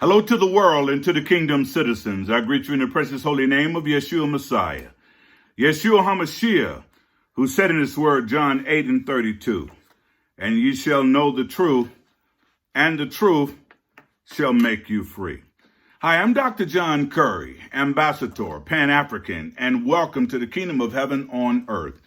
Hello to the world and to the kingdom citizens. I greet you in the precious holy name of Yeshua Messiah. Yeshua HaMashiach, who said in his word, John 8:32, and ye shall know the truth, and the truth shall make you free. Hi, I'm Dr. John Curry, Ambassador, Pan-African, and welcome to the Kingdom of Heaven on Earth.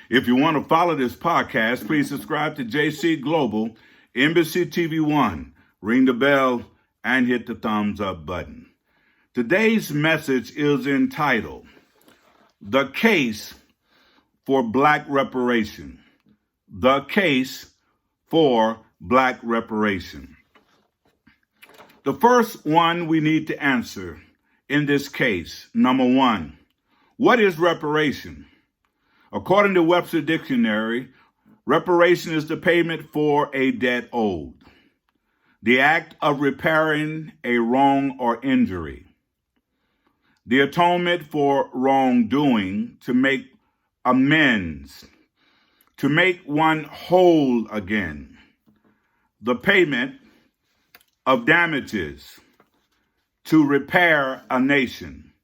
If you want to follow this podcast, please subscribe to JC Global, Embassy TV 1, ring the bell, and hit the thumbs up button. Today's message is entitled, The Case for Black Reparation. The Case for Black Reparation. The first one we need to answer in this case, number one, what is reparation? According to Webster Dictionary, reparation is the payment for a debt owed. The act of repairing a wrong or injury. The atonement for wrongdoing, to make amends, to make one whole again. The payment of damages, to repair a nation.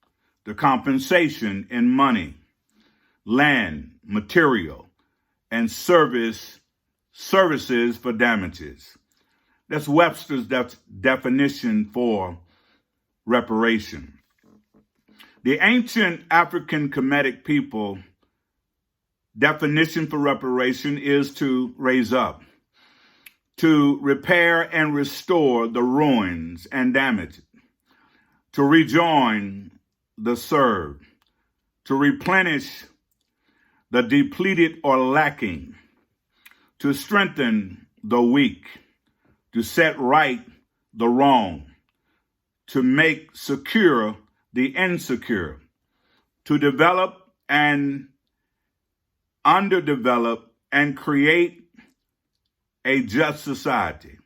The compensation in money, land, material, and services for damages. That's Webster's definition for reparation. The ancient African Kemetic people definition for reparation is to raise up, to repair and restore the ruins and damage, to rejoin the served, to replenish the depleted or lacking, to strengthen the weak, to set right the wrong, to make secure the insecure, to develop and underdevelop and create a just society,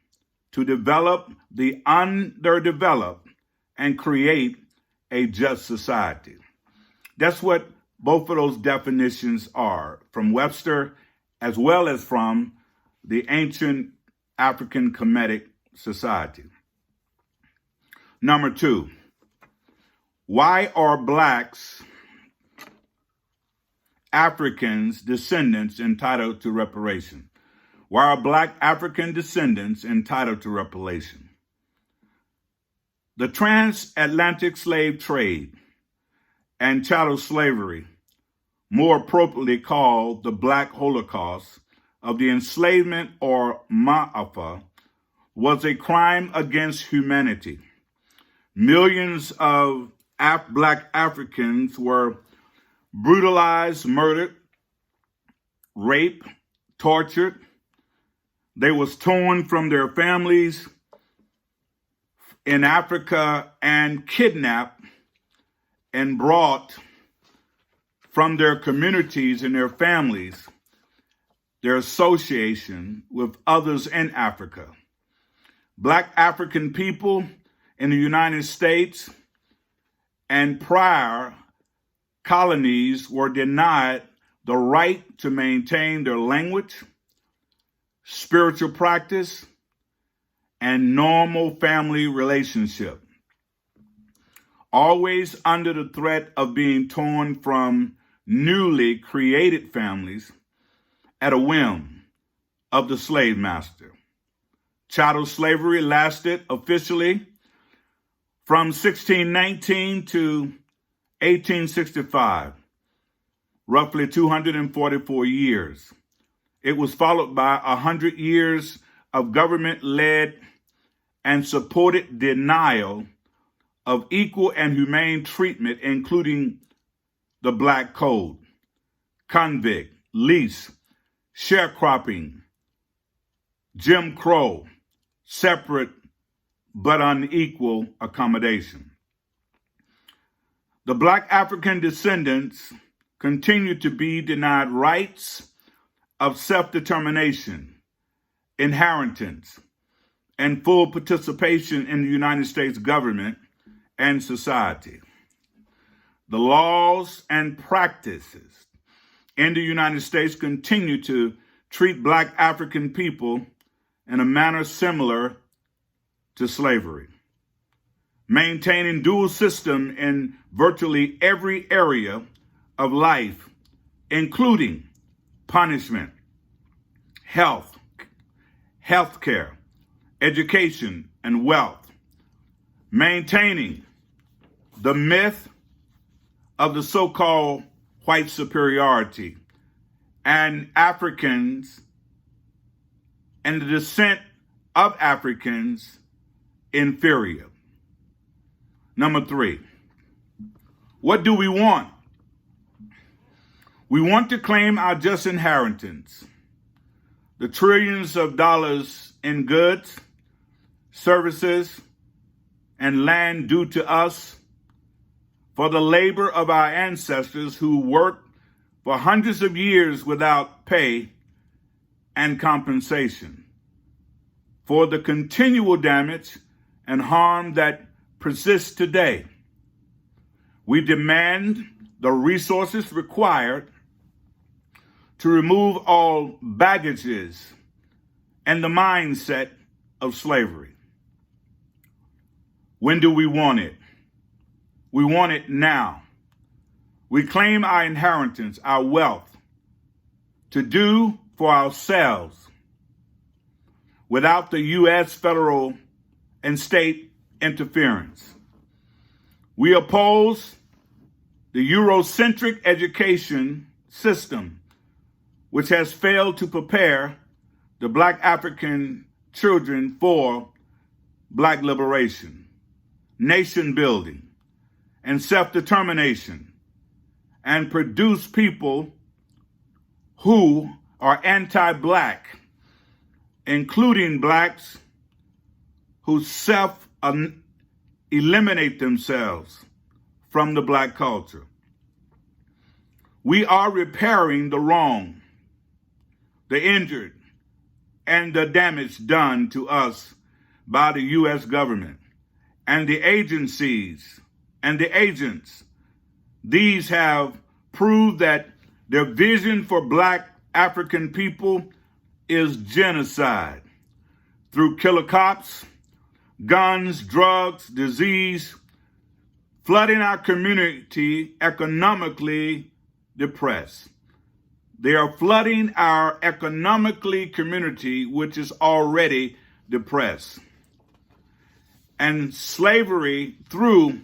to develop the underdeveloped and create a just society. That's what both of those definitions are from Webster as well as from the ancient African Kemetic society. Number two, why are blacks, Africans, descendants entitled to reparation? Why are black African descendants entitled to reparation? The transatlantic slave trade and chattel slavery, more appropriately called the Black Holocaust, of the enslavement or MAAFA, was a crime against humanity. Millions of black Africans were brutalized, murdered, raped, tortured. They was torn from their families in Africa and kidnapped and brought from their communities and their families, their association with others in Africa. Black African people in the United States and prior colonies were denied the right to maintain their language, spiritual practice, and normal family relationship, always under the threat of being torn from newly created families at a whim of the slave master. Chattel slavery lasted officially from 1619 to 1865, roughly 244 years. It was followed by 100 years of government-led and supported denial of equal and humane treatment, including the Black Code, convict, lease, sharecropping, Jim Crow, separate but unequal accommodation. The Black African descendants continue to be denied rights of self-determination, inheritance, and full participation in the United States government and society. The laws and practices in the United States continue to treat Black African people in a manner similar to slavery. maintaining dual system in virtually every area of life, including punishment, health, healthcare, education, and wealth, maintaining the myth of the so-called white superiority and Africans and the descent of Africans inferior. Number 3, what do we want? We want to claim our just inheritance, the trillions of dollars in goods, services, and land due to us for the labor of our ancestors who worked for hundreds of years without pay and compensation, for the continual damage and harm that persists today. We demand the resources required to remove all baggages and the mindset of slavery. When do we want it? We want it now. We claim our inheritance, our wealth, to do for ourselves without the U.S. federal and state interference. We oppose the Eurocentric education system, which has failed to prepare the Black African children for Black liberation, nation building, and self-determination, and produce people who are anti-Black, including Blacks who self-eliminate themselves from the Black culture. We are repairing the wrong, the injured, and the damage done to us by the U.S. government and the agencies and the agents. These have proved that their vision for Black African people is genocide through killer cops, guns, drugs, disease, flooding our community economically depressed. They are flooding our economically community, which is already depressed. And slavery through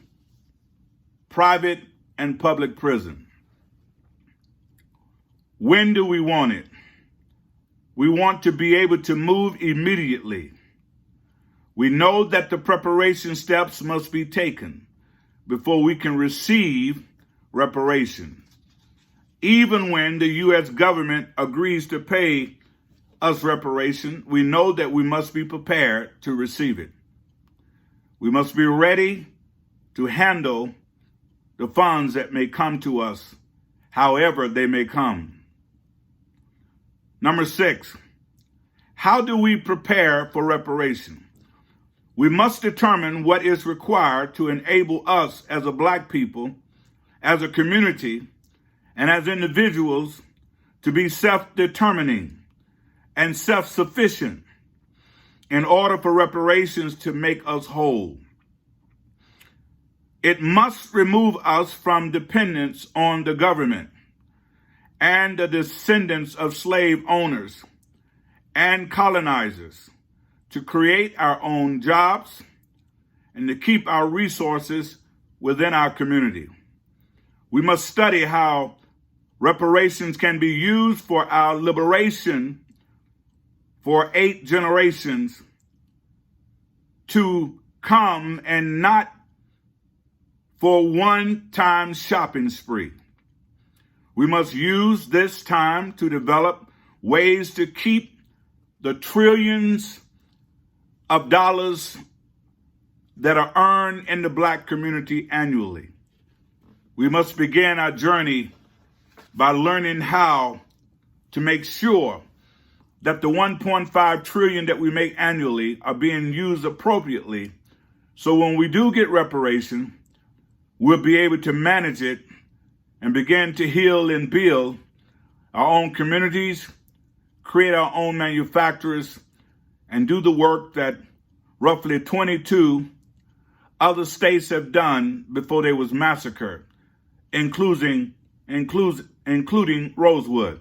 private and public prison. When do we want it? We want to be able to move immediately. We know that the preparation steps must be taken before we can receive reparation. Even when the U.S. government agrees to pay us reparation, we know that we must be prepared to receive it. We must be ready to handle the funds that may come to us, however they may come. Number 6, how do we prepare for reparation? We must determine what is required to enable us as a Black people, as a community, and as individuals to be self-determining and self-sufficient in order for reparations to make us whole. It must remove us from dependence on the government and the descendants of slave owners and colonizers to create our own jobs and to keep our resources within our community. We must study how reparations can be used for our liberation for 8 generations to come and not for one-time shopping spree. We must use this time to develop ways to keep the trillions of dollars that are earned in the Black community annually. We must begin our journey by learning how to make sure that the 1.5 trillion that we make annually are being used appropriately. So when we do get reparation, we'll be able to manage it and begin to heal and build our own communities, create our own manufacturers, and do the work that roughly 22 other states have done before they was massacred, including Rosewood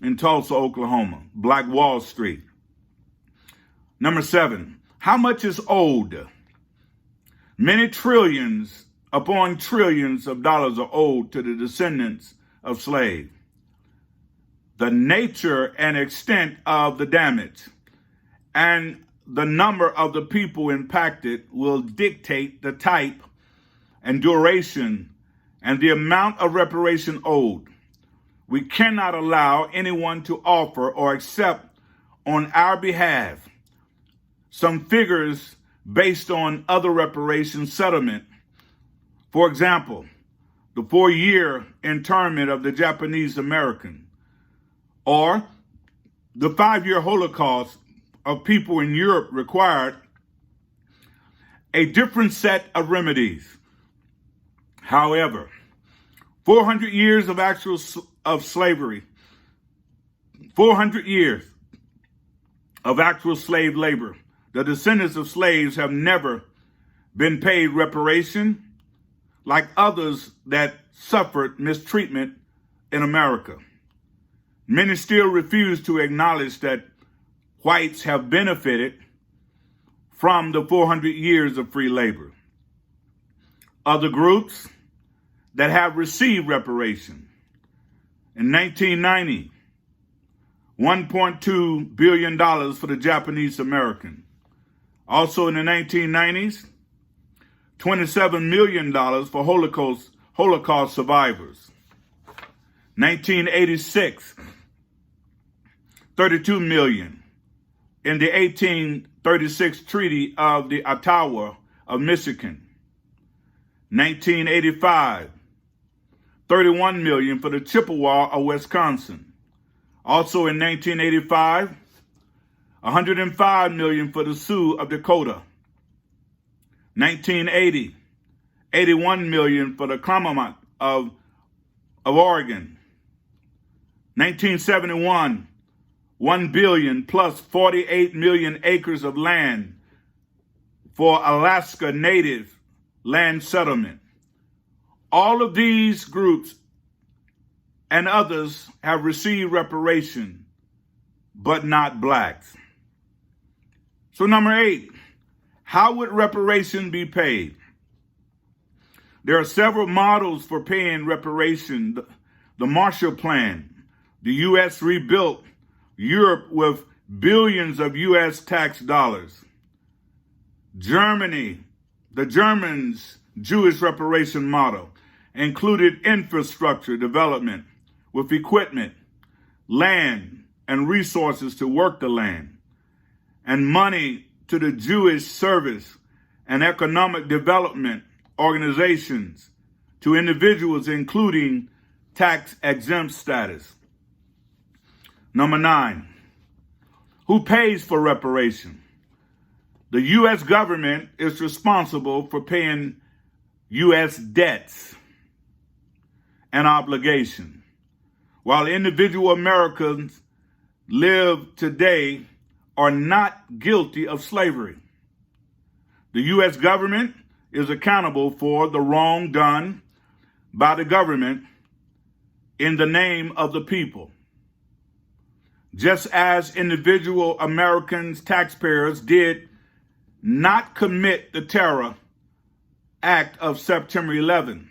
in Tulsa, Oklahoma, Black Wall Street. Number 7, how much is owed? Many trillions upon trillions of dollars are owed to the descendants of slaves. The nature and extent of the damage and the number of the people impacted will dictate the type and duration and the amount of reparation owed. We cannot allow anyone to offer or accept on our behalf some figures based on other reparation settlement. For example, the 4-year internment of the Japanese American, or the 5-year Holocaust of people in Europe required a different set of remedies. However, 400 years of slavery, 400 years of actual slave labor, the descendants of slaves have never been paid reparation like others that suffered mistreatment in America. Many still refuse to acknowledge that whites have benefited from the 400 years of free labor. Other groups that have received reparation. In 1990, $1.2 billion for the Japanese American. Also in the 1990s, $27 million for Holocaust survivors. 1986, $32 million in the 1836 Treaty of the Ottawa of Michigan. 1985, $31 million for the Chippewa of Wisconsin. Also in 1985, $105 million for the Sioux of Dakota. 1980, $81 million for the Klamath of Oregon. 1971, $1 billion plus 48 million acres of land for Alaska Native land settlement. All of these groups and others have received reparation, but not blacks. So number 8, how would reparation be paid? There are several models for paying reparation. The Marshall Plan, the U.S. rebuilt Europe with billions of U.S. tax dollars. Germany, the Germans' Jewish reparation model included infrastructure development with equipment, land, and resources to work the land, and money to the Jewish service and economic development organizations to individuals, including tax-exempt status. Number 9, who pays for reparation? The U.S. government is responsible for paying U.S. debts and obligation, while individual Americans live today are not guilty of slavery. The U.S. government is accountable for the wrong done by the government in the name of the people. Just as individual Americans, taxpayers, did not commit the terror act of September 11,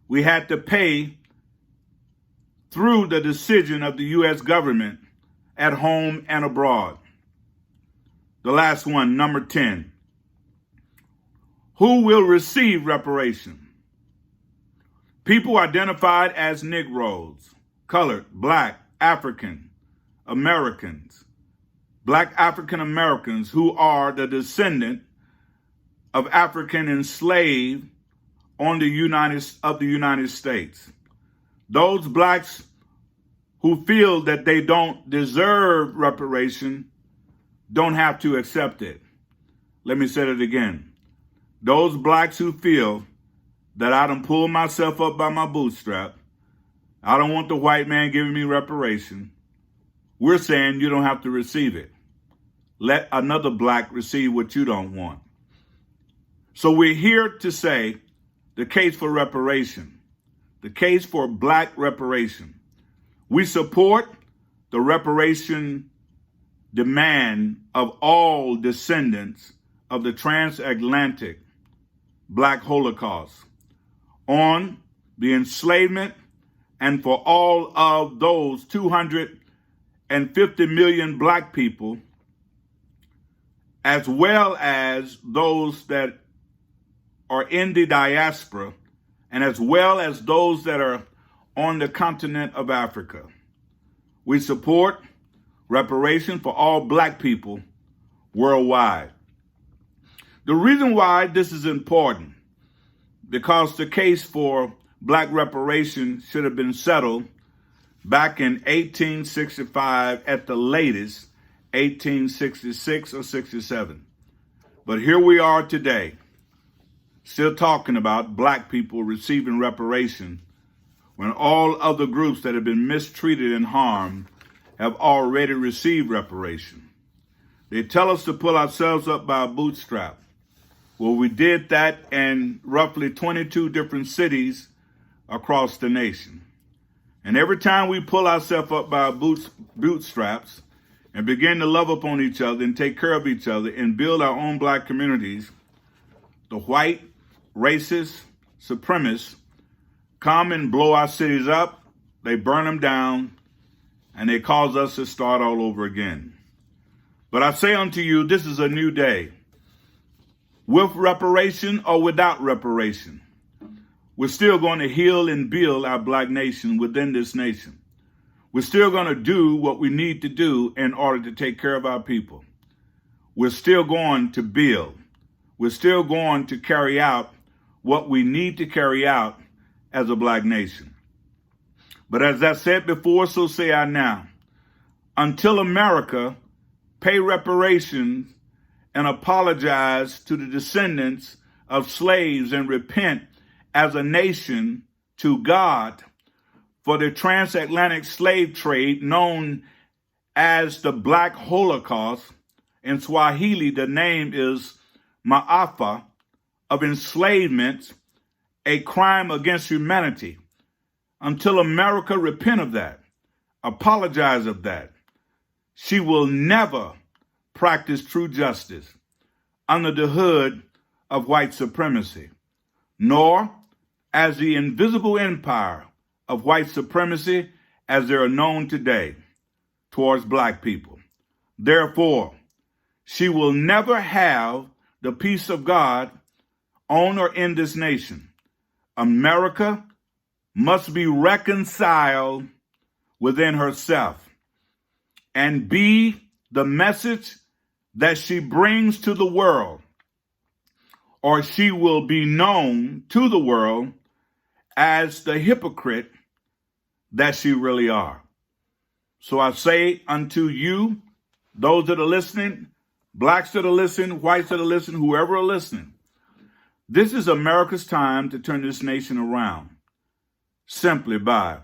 we had to pay through the decision of the U.S. government at home and abroad. The last one, number 10. Who will receive reparation? People identified as Negroes, colored, black, African Americans, black African Americans who are the descendant of African enslaved of the United States. Those blacks who feel that they don't deserve reparation don't have to accept it. Let me say it again. Those blacks who feel that I done pulled myself up by my bootstrap, I don't want the white man giving me reparation, we're saying you don't have to receive it. Let another black receive what you don't want. So we're here to say the case for reparation, the case for black reparation. We support the reparation demand of all descendants of the transatlantic black Holocaust on the enslavement and for all of those 250 million black people, as well as those that are in the diaspora, and as well as those that are on the continent of Africa. We support reparation for all black people worldwide. The reason why this is important, because the case for black reparation should have been settled back in 1865, at the latest, 1866 or 67. But here we are today, still talking about black people receiving reparation when all other groups that have been mistreated and harmed have already received reparation. They tell us to pull ourselves up by a bootstrap. Well, we did that in roughly 22 different cities across the nation. And every time we pull ourselves up by our bootstraps and begin to love upon each other and take care of each other and build our own black communities, the white, racist, supremacists come and blow our cities up, they burn them down, and they cause us to start all over again. But I say unto you, this is a new day. With reparation or without reparation, we're still going to heal and build our black nation within this nation. We're still going to do what we need to do in order to take care of our people. We're still going to build. We're still going to carry out what we need to carry out as a black nation. But as I said before, so say I now. Until America pay reparations and apologize to the descendants of slaves and repent as a nation to God for the transatlantic slave trade known as the Black Holocaust. In Swahili, the name is MAAFA, of enslavement, a crime against humanity. Until America repent of that, apologize of that, she will never practice true justice under the hood of white supremacy, nor as the invisible empire of white supremacy as they are known today towards black people. Therefore, she will never have the peace of God on or in this nation. America must be reconciled within herself and be the message that she brings to the world, or she will be known to the world as the hypocrite that she really are. So I say unto you, those that are listening, blacks that are listening, whites that are listening, whoever are listening, this is America's time to turn this nation around simply by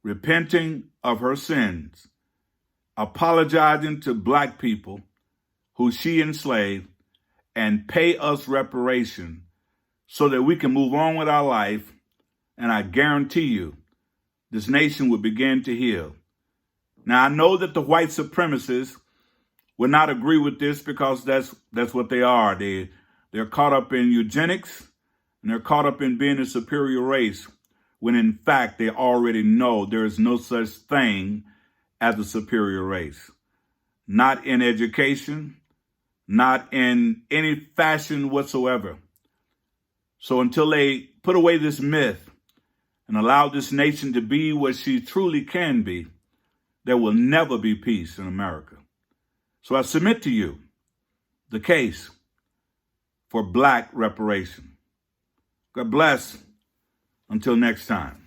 repenting of her sins, apologizing to black people who she enslaved, and pay us reparation so that we can move on with our life. And I guarantee you, this nation will begin to heal. Now, I know that the white supremacists will not agree with this because that's what they are. They're caught up in eugenics, and they're caught up in being a superior race, when in fact they already know there is no such thing as a superior race. Not in education, not in any fashion whatsoever. So until they put away this myth and allow this nation to be what she truly can be, there will never be peace in America. So I submit to you the case for black reparation. God bless. Until next time.